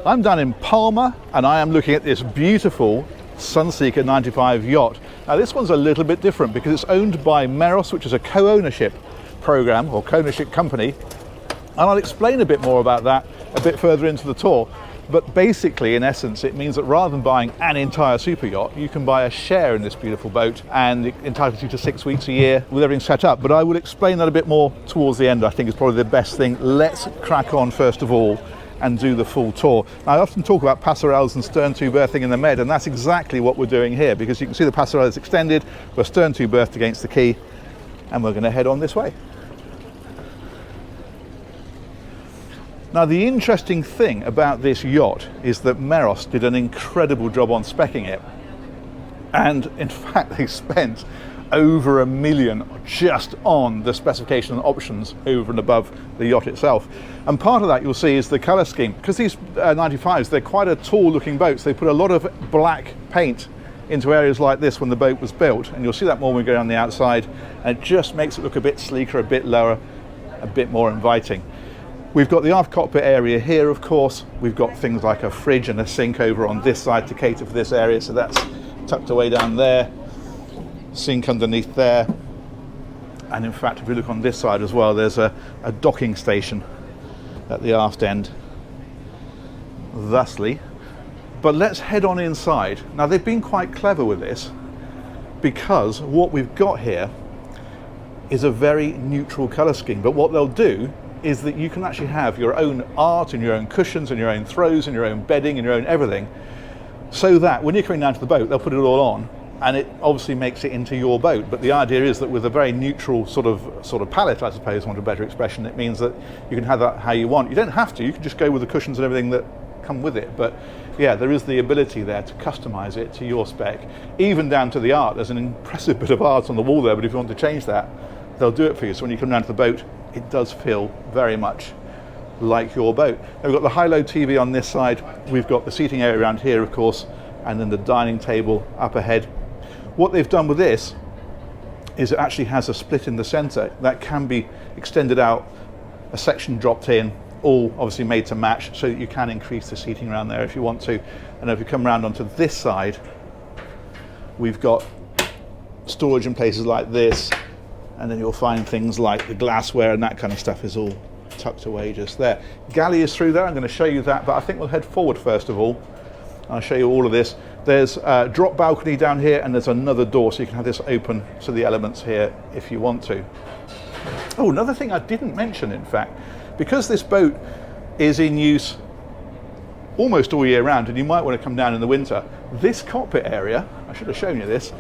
I'm down in Palma and I am looking at this beautiful Sunseeker 95 yacht. Now this one's a little bit different because it's owned by Meros, which is a co-ownership program or co-ownership company, and I'll explain a bit more about that a bit further into the tour. But basically, in essence, it means that rather than buying an entire super yacht, you can buy a share in this beautiful boat, and it entitles you to 6 weeks a year with everything set up. But I will explain that a bit more towards the end. I think is probably the best thing. Let's crack on first of all and do the full tour. Now, I often talk about passerelles and stern to berthing in the Med, and that's exactly what we're doing here, because you can see the passerelle is extended, we're stern to berthed against the quay, and we're going to head on this way. Now, the interesting thing about this yacht is that Meros did an incredible job on speccing it. And in fact, they spent over $1 million just on the specification and options over and above the yacht itself. And part of that you'll see is the colour scheme. Because these 95s, they're quite a tall looking boats. They put a lot of black paint into areas like this when the boat was built. And you'll see that more when we go on the outside. And it just makes it look a bit sleeker, a bit lower, a bit more inviting. We've got the aft cockpit area here, of course. We've got things like a fridge and a sink over on this side to cater for this area, so that's tucked away down there. Sink underneath there. And in fact, if you look on this side as well, there's a docking station at the aft end, thusly. But let's head on inside. Now, they've been quite clever with this, because what we've got here is a very neutral colour scheme. But what they'll do is that you can actually have your own art and your own cushions and your own throws and your own bedding and your own everything, so that when you're coming down to the boat, they'll put it all on, and it obviously makes it into your boat. But the idea is that with a very neutral sort of palette, I suppose, want a better expression, it means that you can have that how you want. You don't have to, you can just go with the cushions and everything that come with it. But yeah, there is the ability there to customize it to your spec, even down to the art. There's an impressive bit of art on the wall there, but if you want to change that, they'll do it for you. So when you come down to the boat, it does feel very much like your boat. Now, we've got the high-low TV on this side, we've got the seating area around here, of course, and then the dining table up ahead. What they've done with this is it actually has a split in the centre that can be extended out, a section dropped in, all obviously made to match, so that you can increase the seating around there if you want to. And if you come around onto this side, we've got storage in places like this, and then you'll find things like the glassware and that kind of stuff is all tucked away just there. Galley is through there, I'm going to show you that, but I think we'll head forward first of all. I'll show you all of this. There's a drop balcony down here, and there's another door, so you can have this open to the elements here if you want to. Oh, another thing I didn't mention, in fact, because this boat is in use almost all year round, and you might want to come down in the winter, this cockpit area, I should have shown you this,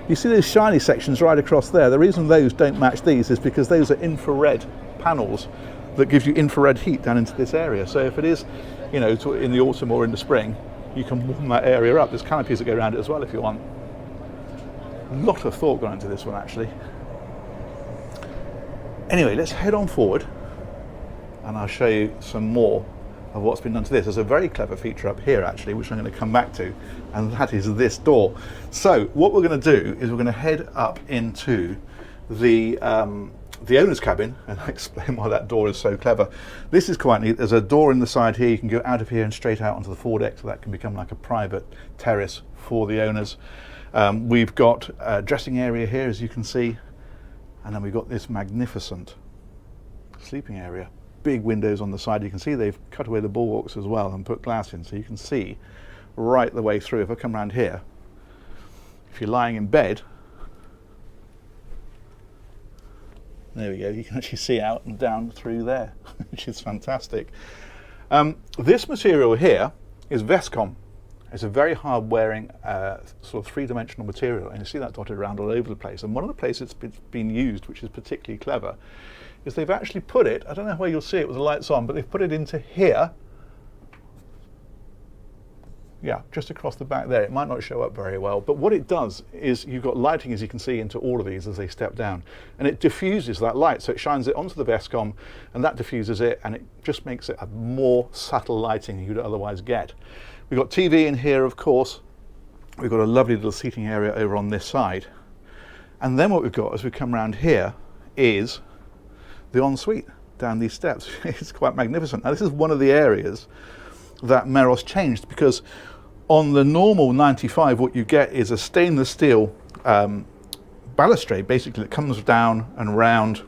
you see those shiny sections right across there. The reason those don't match these is because those are infrared panels that give you infrared heat down into this area. So if it is, you know, in the autumn or in the spring, you can warm that area up. There's canopies that go around it as well if you want. A lot of thought gone into this one, actually. Anyway, let's head on forward and I'll show you some more of what's been done to this. There's a very clever feature up here, actually, which I'm going to come back to, and that is this door. So what we're going to do is we're going to head up into the owner's cabin, and I'll explain why that door is so clever. This is quite neat. There's a door in the side here. You can go out of here and straight out onto the foredeck, so that can become like a private terrace for the owners. We've got a dressing area here, as you can see, and then we've got this magnificent sleeping area. Big windows on the side. You can see they've cut away the bulwarks as well and put glass in, so you can see right the way through. If I come around here, if you're lying in bed, there we go, you can actually see out and down through there, which is fantastic. This material here is Vescom. It's a very hard wearing sort of three-dimensional material, and you see that dotted around all over the place. And one of the places it's been used, which is particularly clever, is they've actually put it, I don't know where you'll see it with the lights on, but they've put it into here. Yeah, just across the back there. It might not show up very well, but what it does is you've got lighting, as you can see, into all of these as they step down, and it diffuses that light, so it shines it onto the Vescom, and that diffuses it, and it just makes it a more subtle lighting than you'd otherwise get. We've got TV in here, of course. We've got a lovely little seating area over on this side, and then what we've got as we come around here is the ensuite down these steps. It's quite magnificent. Now, this is one of the areas that Meros changed, because on the normal 95 what you get is a stainless steel balustrade basically that comes down and round,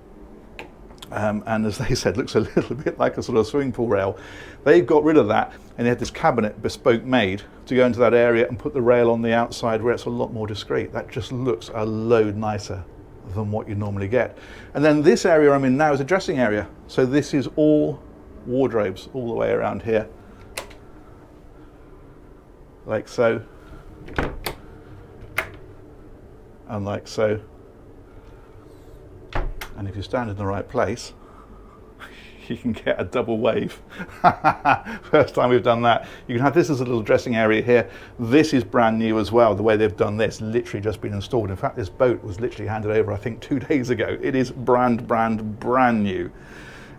and as they said, looks a little bit like a sort of swimming pool rail. They've got rid of that, and they had this cabinet bespoke made to go into that area and put the rail on the outside where it's a lot more discreet. That just looks a load nicer than what you normally get. And then this area I'm in now is a dressing area, so this is all wardrobes all the way around here, like so, and like so. And if you stand in the right place, you can get a double wave. First time we've done that. You can have this as a little dressing area here. This is brand new as well, the way they've done this, literally just been installed. In fact, this boat was literally handed over, I think, 2 days ago. It is brand new.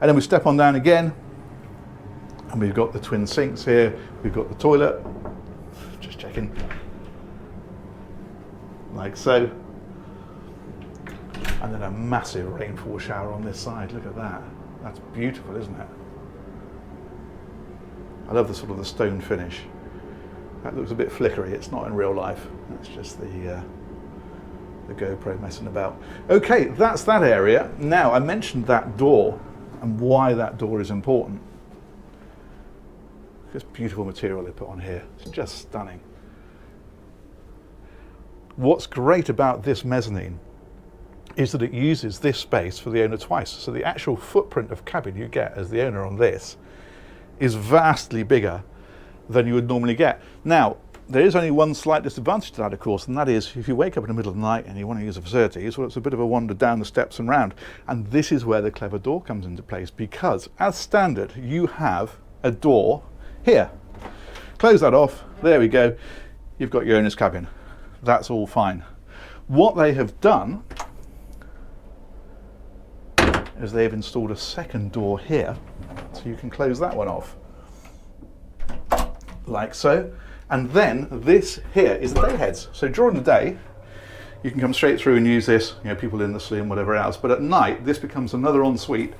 And then we step on down again, and we've got the twin sinks here. We've got the toilet, just checking, like so. And then a massive rainfall shower on this side. Look at that. That's beautiful, isn't it? I love the sort of the stone finish. That looks a bit flickery. It's not in real life. That's just the GoPro messing about. Okay, that's that area. Now, I mentioned that door and why that door is important. This beautiful material they put on here. It's just stunning. What's great about this mezzanine is that it uses this space for the owner twice. So the actual footprint of cabin you get as the owner on this is vastly bigger than you would normally get. Now, there is only one slight disadvantage to that, of course, and that is if you wake up in the middle of the night and you want to use the facilities, well, it's a bit of a wander down the steps and round. And this is where the clever door comes into place, because as standard, you have a door here. Close that off, there we go. You've got your owner's cabin. That's all fine. What they have done is they've installed a second door here, so you can close that one off, like so. And then this here is the day heads. So during the day, you can come straight through and use this, you know, people in the saloon, whatever else. But at night, this becomes another ensuite,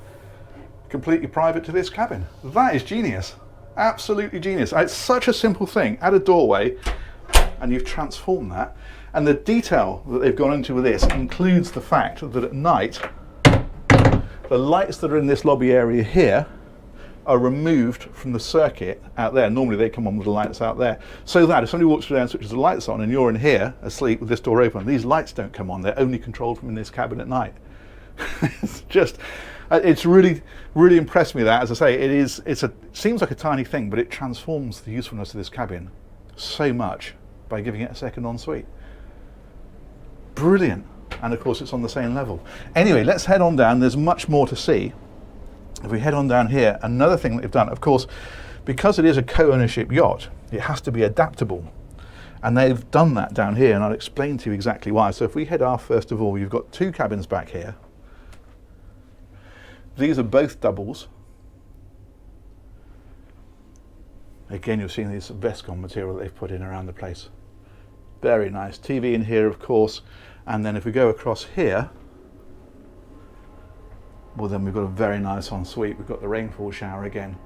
completely private to this cabin. That is genius, absolutely genius. It's such a simple thing. Add a doorway, and you've transformed that. And the detail that they've gone into with this includes the fact that at night, the lights that are in this lobby area here are removed from the circuit out there. Normally they come on with the lights out there, so that if somebody walks through there and switches the lights on and you're in here asleep with this door open, these lights don't come on. They're only controlled from in this cabin at night. It's just, it's really impressed me that, as I say, it seems like a tiny thing, but it transforms the usefulness of this cabin so much by giving it a second ensuite. Brilliant. And of course it's on the same level. Anyway, let's head on down. There's much more to see. If we head on down here, another thing that they've done, of course, because it is a co-ownership yacht, it has to be adaptable. And they've done that down here, and I'll explain to you exactly why. So if we head aft, first of all, you've got 2 cabins back here. These are both doubles. Again, you're seeing this Vescon material that they've put in around the place. Very nice. TV in here, of course. And then if we go across here, well, then we've got a very nice ensuite. We've got the rainfall shower again.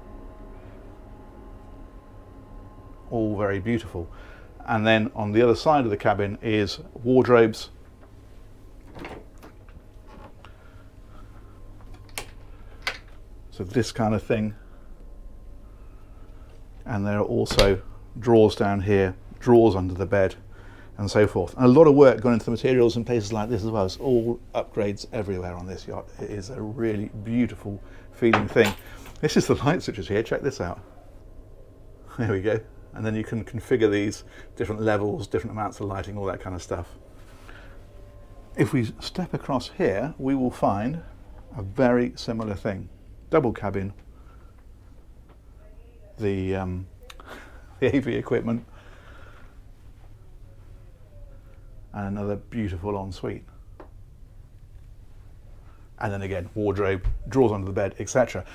All very beautiful. And then on the other side of the cabin is wardrobes. So this kind of thing. And there are also drawers down here, drawers under the bed, and so forth. And a lot of work gone into the materials in places like this as well. It's all upgrades everywhere on this yacht. It is a really beautiful feeling thing. This is the light switches here, check this out. There we go. And then you can configure these different levels, different amounts of lighting, all that kind of stuff. If we step across here, we will find a very similar thing. Double cabin, the AV equipment, and another beautiful ensuite. And then again, wardrobe, drawers under the bed, etc.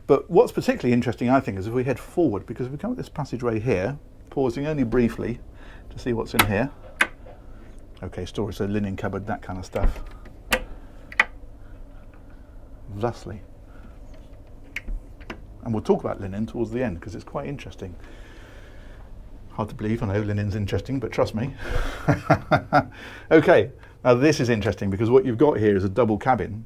But what's particularly interesting, I think, is if we head forward, because if we come up this passageway here, pausing only briefly to see what's in here. Okay, storage, so linen cupboard, that kind of stuff. Thusly. And we'll talk about linen towards the end because it's quite interesting. Hard to believe, I know linen's interesting, but trust me. Okay, now this is interesting because what you've got here is a double cabin,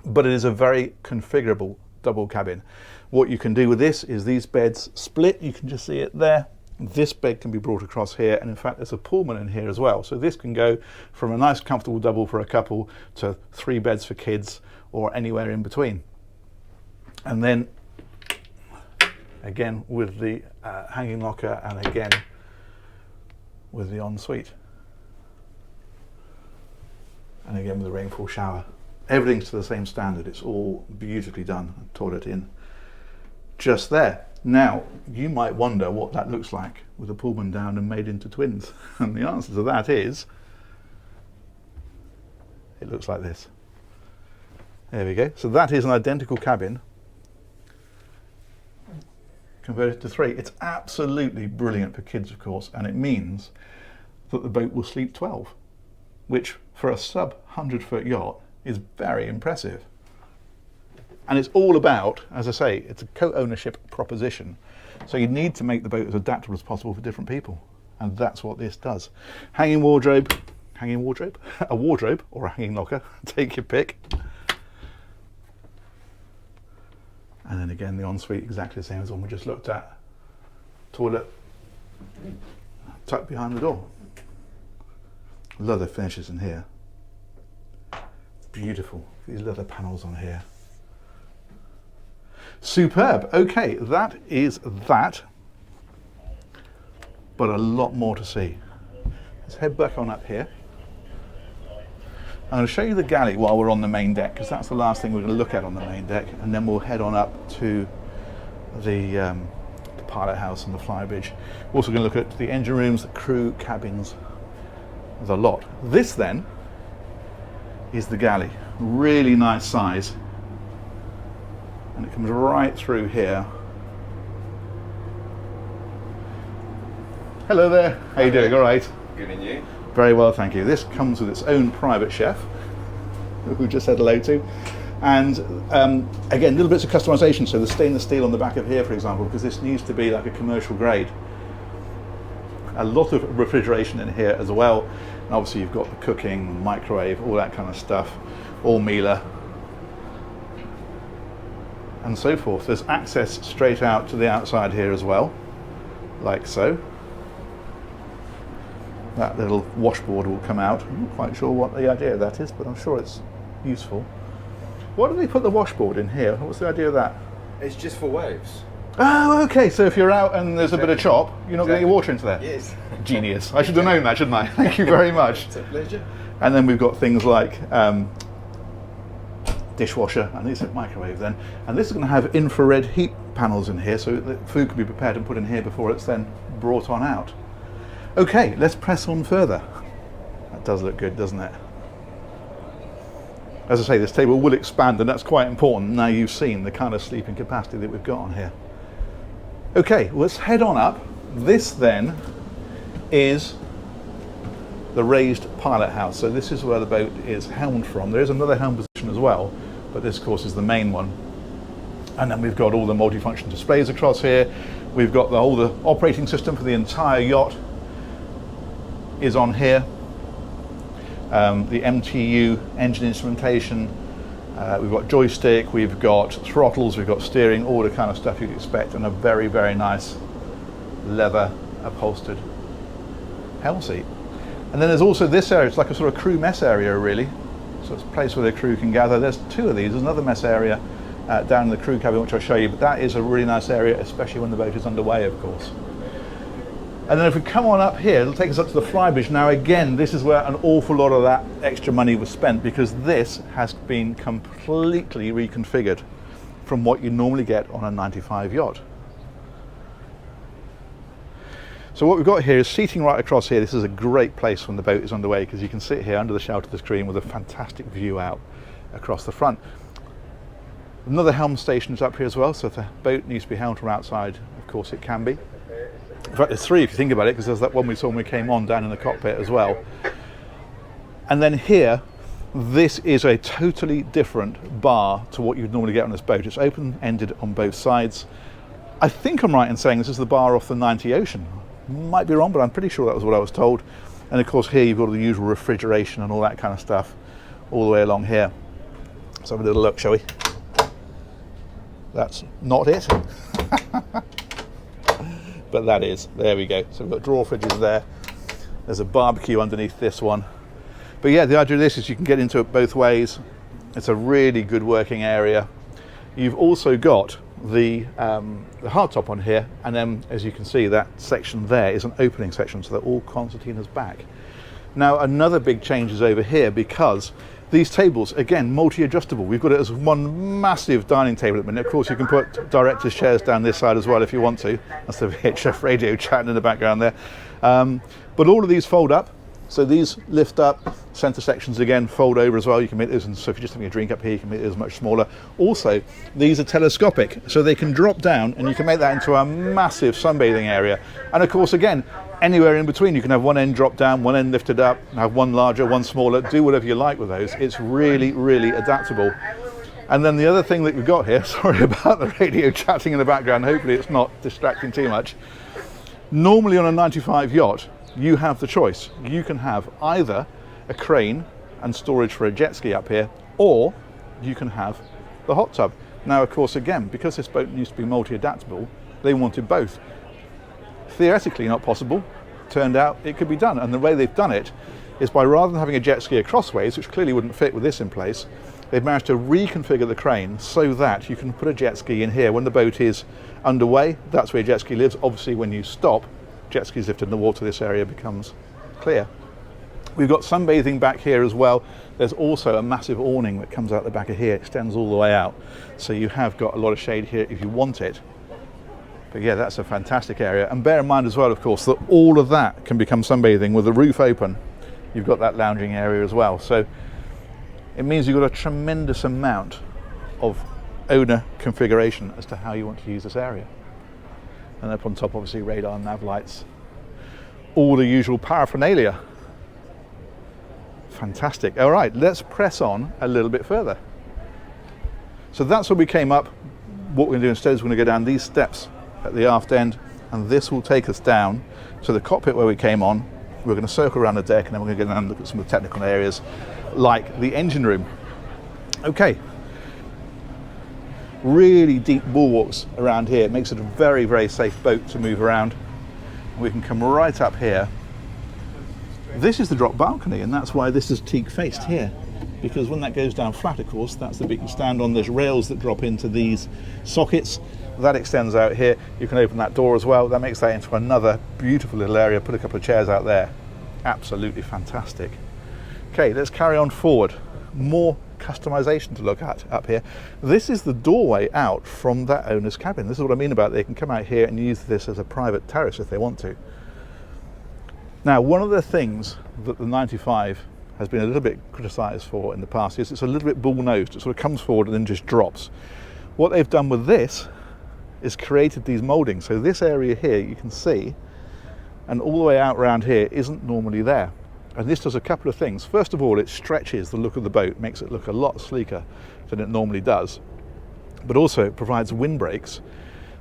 but it is a very configurable double cabin. What you can do with this is these beds split, you can just see it there. This bed can be brought across here, and in fact there's a Pullman in here as well. So this can go from a nice comfortable double for a couple to 3 beds for kids or anywhere in between. And then again with the hanging locker, and again with the ensuite, and again with the rainfall shower. Everything's to the same standard, it's all beautifully done, toilet in just there. Now you might wonder what that looks like with a Pullman down and made into twins, and the answer to that is it looks like this. There we go. So that is an identical cabin converted to 3. It's absolutely brilliant for kids, of course, and it means that the boat will sleep 12, which for a sub 100-foot yacht is very impressive. And it's all about, as I say, it's a co-ownership proposition. So you need to make the boat as adaptable as possible for different people. And that's what this does. Hanging wardrobe, a wardrobe or a hanging locker, take your pick. And then again, the ensuite, exactly the same as the one we just looked at. Toilet, tucked behind the door. Leather finishes in here. Beautiful, these leather panels on here. Superb. Okay, that is that, but a lot more to see. Let's head back on up here. I'm going to show you the galley while we're on the main deck, because that's the last thing we're going to look at on the main deck, and then we'll head on up to the pilot house and the Flybridge. We're also going to look at the engine rooms, the crew cabins, the lot. This then is the galley. Really nice size. And it comes right through here. Hello there, how you doing? All right? Good, and you? Very well, thank you. This comes with its own private chef, who we just said hello to. And again, little bits of customization. So the stainless steel on the back of here, for example, because this needs to be like a commercial grade. A lot of refrigeration in here as well. And obviously you've got the cooking, microwave, all that kind of stuff, all Miele, and so forth. There's access straight out to the outside here as well, like so. That little washboard will come out. I'm not quite sure what the idea of that is, but I'm sure it's useful. Why do they put the washboard in here? What's the idea of that? It's just for waves. Oh, okay, so if you're out and there's a bit of chop, you're not going to get your water into there? Yes. Genius. I should have known that, shouldn't I? Thank you very much. It's a pleasure. And then we've got things like dishwasher, and this is a microwave then. And this is going to have infrared heat panels in here, so that food can be prepared and put in here before it's then brought on out. Okay, let's press on further. That does look good, doesn't it? As I say, this table will expand, and that's quite important now you've seen the kind of sleeping capacity that we've got on here. Okay, let's head on up. This then is the raised pilot house. So this is where the boat is helmed from. There is another helm position as well, but this of course is the main one. And then we've got all the multifunction displays across here. We've got the operating system for the entire yacht is on here. The MTU engine instrumentation, we've got joystick, we've got throttles, we've got steering, all the kind of stuff you'd expect, and a very, very nice leather upholstered helm seat. And then there's also this area, it's like a sort of crew mess area really. So it's a place where the crew can gather. There's 2 of these, there's another mess area down in the crew cabin which I'll show you, but that is a really nice area, especially when the boat is underway, of course. And then if we come on up here, it'll take us up to the Flybridge. Now again, this is where an awful lot of that extra money was spent, because this has been completely reconfigured from what you normally get on a 95 yacht. So what we've got here is seating right across here. This is a great place when the boat is underway, because you can sit here under the shelter of the screen with a fantastic view out across the front. Another helm station is up here as well, so if the boat needs to be helmed from outside, of course it can be. In fact, there's 3 if you think about it, because there's that one we saw when we came on down in the cockpit as well. And then here This is a totally different bar to what you'd normally get on this boat. It's open-ended on both sides. I think I'm right in saying this is the bar off the 90 Ocean. Might be wrong, but I'm pretty sure that was what I was told. And of course here you've got all the usual refrigeration and all that kind of stuff all the way along here. Let's have a little look, shall we? That's not it. But that is. There we go. So we've got drawer fridges there. There's a barbecue underneath this one. But yeah, the idea of this is you can get into it both ways. It's a really good working area. You've also got the hardtop on here, and then as you can see, that section there is an opening section, so they're all concertinas back. Now another big change is over here, because these tables, again, multi-adjustable. We've got it as one massive dining table at the minute. Of course you can put director's chairs down this side as well if you want to. That's the VHF radio chatting in the background there. But all of these fold up. So these lift up, centre sections again fold over as well. You can make those, and so if you're just having a drink up here, you can make those much smaller. Also, these are telescopic, so they can drop down and you can make that into a massive sunbathing area. And of course, again, anywhere in between, you can have one end drop down, one end lifted up, have one larger, one smaller, do whatever you like with those. It's really, really adaptable. And then the other thing that we've got here, sorry about the radio chatting in the background, hopefully it's not distracting too much. Normally on a 95 yacht, you have the choice. You can have either a crane and storage for a jet ski up here, or you can have the hot tub. Now, of course, again, because this boat used to be multi-adaptable, they wanted both. Theoretically not possible. Turned out it could be done. And the way they've done it is by, rather than having a jet ski acrossways, which clearly wouldn't fit with this in place, they've managed to reconfigure the crane so that you can put a jet ski in here. When the boat is underway, that's where a jet ski lives. Obviously, when you stop, jet skis lifted in the water, this area becomes clear. We've got sunbathing back here as well. There's also a massive awning that comes out the back of here, extends all the way out. So you have got a lot of shade here if you want it. But yeah, that's a fantastic area. And bear in mind as well, of course, that all of that can become sunbathing with the roof open. You've got that lounging area as well. So it means you've got a tremendous amount of owner configuration as to how you want to use this area. And up on top, obviously, radar, nav lights, all the usual paraphernalia. Fantastic. All right, let's press on a little bit further. So that's where we came up. What we're going to do instead is we're going to go down these steps at the aft end, and this will take us down to the cockpit where we came on. We're going to circle around the deck, and then we're going to go down and look at some of the technical areas, like the engine room. Okay. Really deep bulwarks around here. It makes it a very, very safe boat to move around. We can come right up here. This is the drop balcony, and that's why this is teak faced here, because when that goes down flat, of course, that's the bit you stand on. There's rails that drop into these sockets. That extends out here. You can open that door as well. That makes that into another beautiful little area. Put a couple of chairs out there. Absolutely fantastic. Okay, let's carry on forward. More customization to look at up here. This is the doorway out from that owner's cabin. This is what I mean about they can come out here and use this as a private terrace if they want to. Now, one of the things that the 95 has been a little bit criticised for in the past is it's a little bit bull-nosed. It sort of comes forward and then just drops. What they've done with this is created these mouldings. So this area here you can see, and all the way out around here isn't normally there. And this does a couple of things. First of all, it stretches the look of the boat, makes it look a lot sleeker than it normally does. But also it provides windbreaks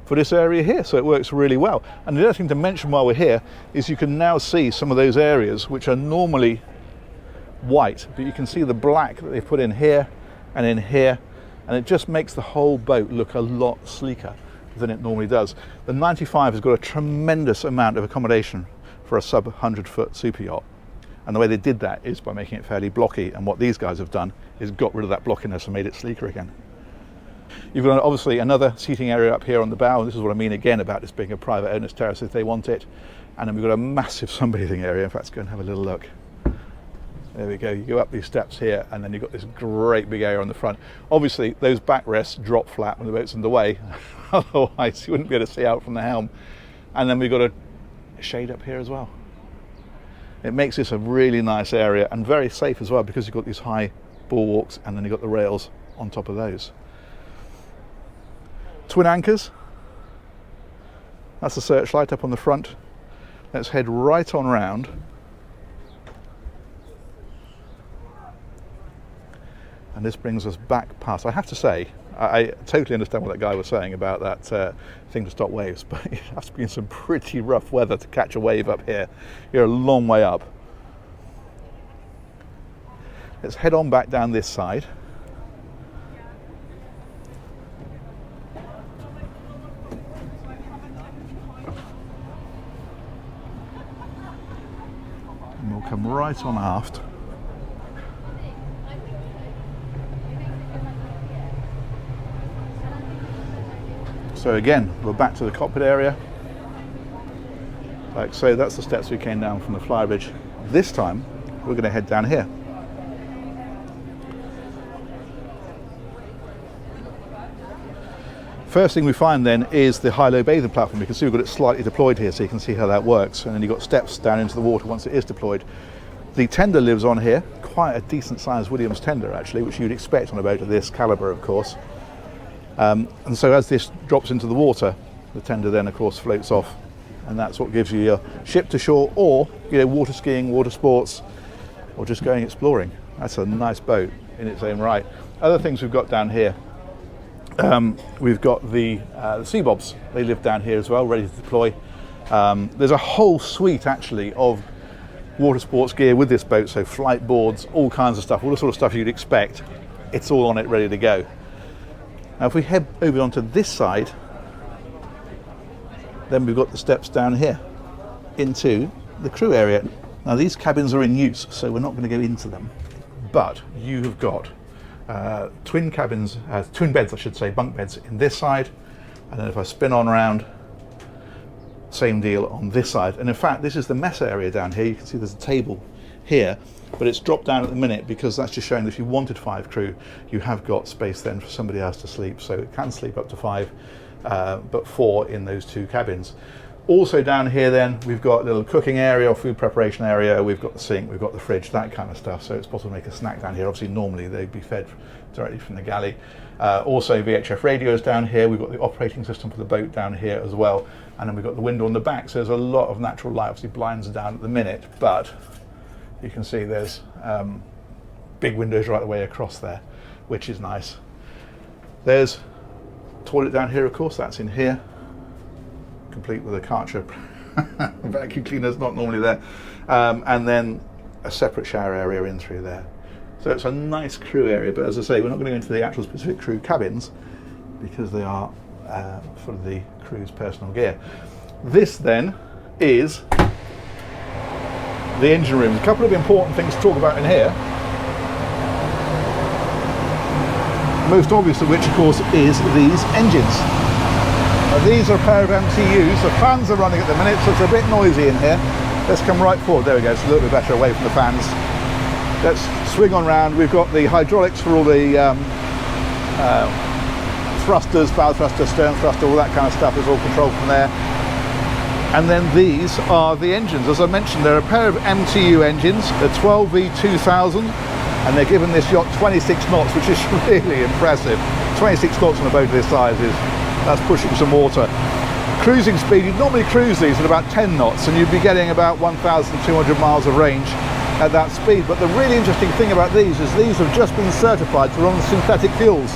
for this area here, so it works really well. And the other thing to mention while we're here is you can now see some of those areas which are normally white, but you can see the black that they've put in here and in here, and it just makes the whole boat look a lot sleeker than it normally does. The 95 has got a tremendous amount of accommodation for a sub 100-foot super yacht. And the way they did that is by making it fairly blocky, and what these guys have done is got rid of that blockiness and made it sleeker again. You've got obviously another seating area up here on the bow, and this is what I mean again about this being a private owner's terrace if they want it. And then we've got a massive sunbathing area. In fact, let's go and have a little look. There we go, you go up these steps here, and then you've got this great big area on the front. Obviously those backrests drop flat when the boat's underway, otherwise you wouldn't be able to see out from the helm. And then we've got a shade up here as well. It makes this a really nice area and very safe as well, because you've got these high bulwarks and then you've got the rails on top of those. Twin anchors. That's the searchlight up on the front. Let's head right on round. And this brings us back past. I have to say, I totally understand what that guy was saying about that thing to stop waves, but it has to be in some pretty rough weather to catch a wave up here. You're a long way up. Let's head on back down this side. And we'll come right on aft. So again, we're back to the cockpit area. Like so, that's the steps we came down from the Flybridge. This time, we're going to head down here. First thing we find then is the high-low bathing platform. You can see we've got it slightly deployed here, so you can see how that works. And then you've got steps down into the water once it is deployed. The tender lives on here, quite a decent sized Williams tender actually, which you'd expect on a boat of this calibre, of course. And so as this drops into the water, the tender then of course floats off, and that's what gives you your ship to shore, or water skiing, water sports, or just going exploring. That's a nice boat in its own right. Other things we've got down here. We've got the sea bobs. They live down here as well, ready to deploy. There's a whole suite actually of water sports gear with this boat, so flight boards, all kinds of stuff, all the sort of stuff you'd expect. It's all on it, ready to go. Now if we head over onto this side, then we've got the steps down here into the crew area. Now these cabins are in use, so we're not going to go into them, but you have got twin cabins, twin beds I should say, bunk beds in this side, and then if I spin on around, same deal on this side. And in fact this is the mess area down here. You can see there's a table here, but it's dropped down at the minute because that's just showing that if you wanted 5 crew, you have got space then for somebody else to sleep, so it can sleep up to 5, but 4 in those 2 cabins. Also down here then we've got a little cooking area or food preparation area, we've got the sink, we've got the fridge, that kind of stuff, so it's possible to make a snack down here. Obviously normally they'd be fed directly from the galley. Also VHF radios down here, we've got the operating system for the boat down here as well, and then we've got the window on the back, so there's a lot of natural light. Obviously blinds are down at the minute, but you can see there's big windows right the way across there, which is nice. There's toilet down here, of course, that's in here, complete with a Karcher vacuum cleaner, it's not normally there, and then a separate shower area in through there. So it's a nice crew area, but as I say, we're not going to go into the actual specific crew cabins because they are for the crew's personal gear. This then is the engine rooms. A couple of important things to talk about in here. Most obvious of which, of course, is these engines. These are a pair of MTUs. The fans are running at the minute, so it's a bit noisy in here. Let's come right forward. There we go. It's a little bit better away from the fans. Let's swing on round. We've got the hydraulics for all the thrusters, bow thruster, stern thruster, all that kind of stuff is all controlled from there. And then these are the engines. As I mentioned, they're a pair of MTU engines, the 12V2000, and they're giving this yacht 26 knots, which is really impressive. 26 knots on a boat of this size that's pushing some water. Cruising speed, you'd normally cruise these at about 10 knots, and you'd be getting about 1,200 miles of range at that speed. But the really interesting thing about these is these have just been certified to run synthetic fuels.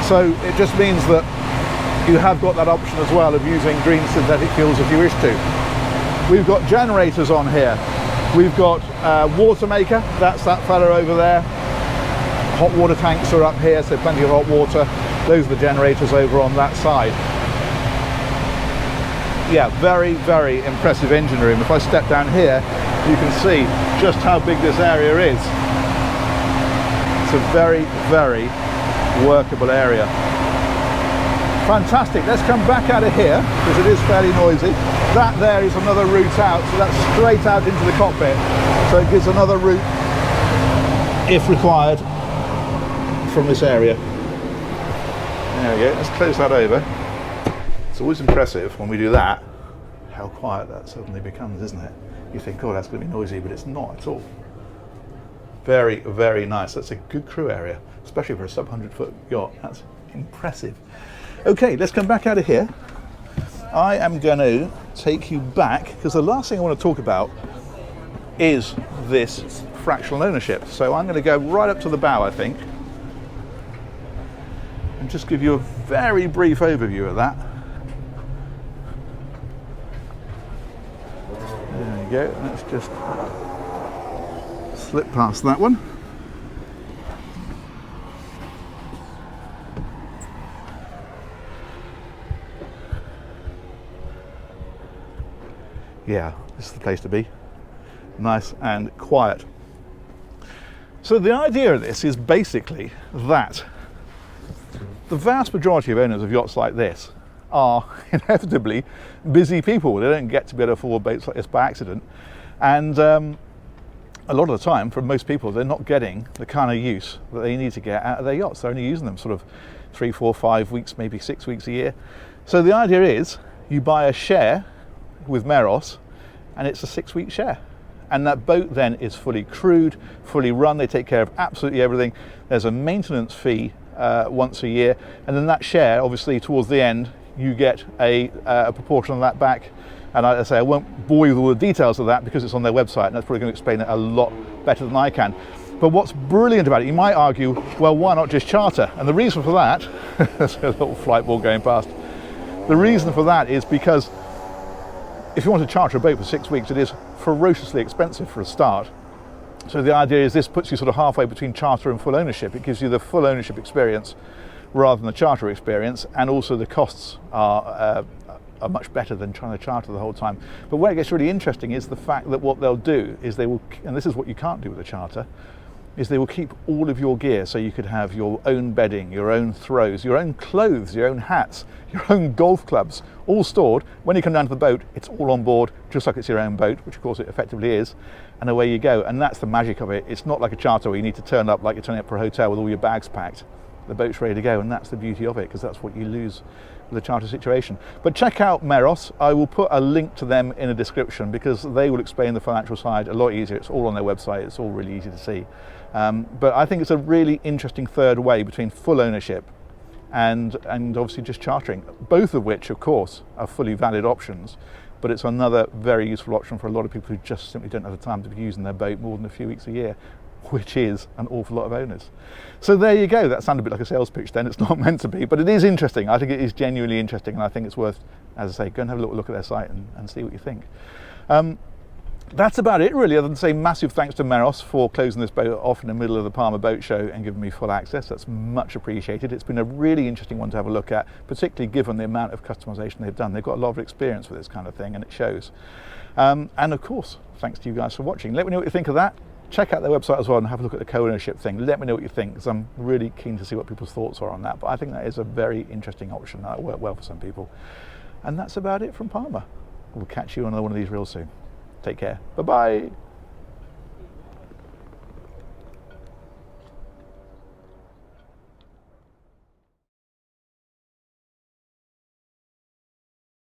So it just means that you have got that option as well of using green synthetic fuels if you wish to. We've got generators on here. We've got water maker, that's that fella over there. Hot water tanks are up here, so plenty of hot water. Those are the generators over on that side. Yeah, very, very impressive engine room. If I step down here, you can see just how big this area is. It's a very, very workable area. Fantastic. Let's come back out of here because it is fairly noisy. That there is another route out, so that's straight out into the cockpit. So it gives another route, if required, from this area. There we go. Let's close that over. It's always impressive when we do that, how quiet that suddenly becomes, isn't it? You think, oh, that's going to be noisy, but it's not at all. Very, very nice. That's a good crew area, especially for a sub 100-foot yacht. That's impressive. Okay, let's come back out of here. I am going to take you back because the last thing I want to talk about is this fractional ownership. So I'm going to go right up to the bow, I think, and just give you a very brief overview of that. There you go, let's just slip past that one. Yeah, this is the place to be. Nice and quiet. So the idea of this is basically that the vast majority of owners of yachts like this are inevitably busy people. They don't get to be able to afford boats like this by accident. And a lot of the time, for most people, they're not getting the kind of use that they need to get out of their yachts. They're only using them sort of 3, 4, 5 weeks, maybe 6 weeks a year. So the idea is you buy a share with Meros, and it's a 6-week share. And that boat then is fully crewed, fully run. They take care of absolutely everything. There's a maintenance fee once a year, and then that share, obviously, towards the end, you get a proportion of that back. And I say I won't bore you with all the details of that because it's on their website, and that's probably going to explain it a lot better than I can. But what's brilliant about it, you might argue, well, why not just charter? And the reason for that, there's a little flight ball going past. The reason for that is because if you want to charter a boat for 6 weeks, it is ferociously expensive for a start. So the idea is this puts you sort of halfway between charter and full ownership. It gives you the full ownership experience rather than the charter experience, and also the costs are much better than trying to charter the whole time. But where it gets really interesting is the fact that what they'll do is they will, and this is what you can't do with a charter, is they will keep all of your gear. So you could have your own bedding, your own throws, your own clothes, your own hats, your own golf clubs, all stored. When you come down to the boat, it's all on board, just like it's your own boat, which of course it effectively is, and away you go. And that's the magic of it. It's not like a charter where you need to turn up like you're turning up for a hotel with all your bags packed. The boat's ready to go, and that's the beauty of it, because that's what you lose with a charter situation. But check out Meros. I will put a link to them in a description because they will explain the financial side a lot easier. It's all on their website. It's all really easy to see. But I think it's a really interesting third way between full ownership and obviously just chartering, both of which, of course, are fully valid options. But it's another very useful option for a lot of people who just simply don't have the time to be using their boat more than a few weeks a year, which is an awful lot of owners. So there you go. That sounded a bit like a sales pitch then. It's not meant to be, but it is interesting. I think it is genuinely interesting, and I think it's worth, as I say, go and have a little look at their site and see what you think. That's about it really, other than say massive thanks to Meros for closing this boat off in the middle of the Palma boat show and giving me full access. That's much appreciated. It's been a really interesting one to have a look at, particularly given the amount of customization they've done. They've got a lot of experience with this kind of thing, and it shows. And of course, thanks to you guys for watching. Let me know what you think of that. Check out their website as well and have a look at the co-ownership thing. Let me know what you think, because I'm really keen to see what people's thoughts are on that. But I think that is a very interesting option that will work well for some people. And that's about it from Palma. We'll catch you on another one of these real soon. Take care. Bye-bye.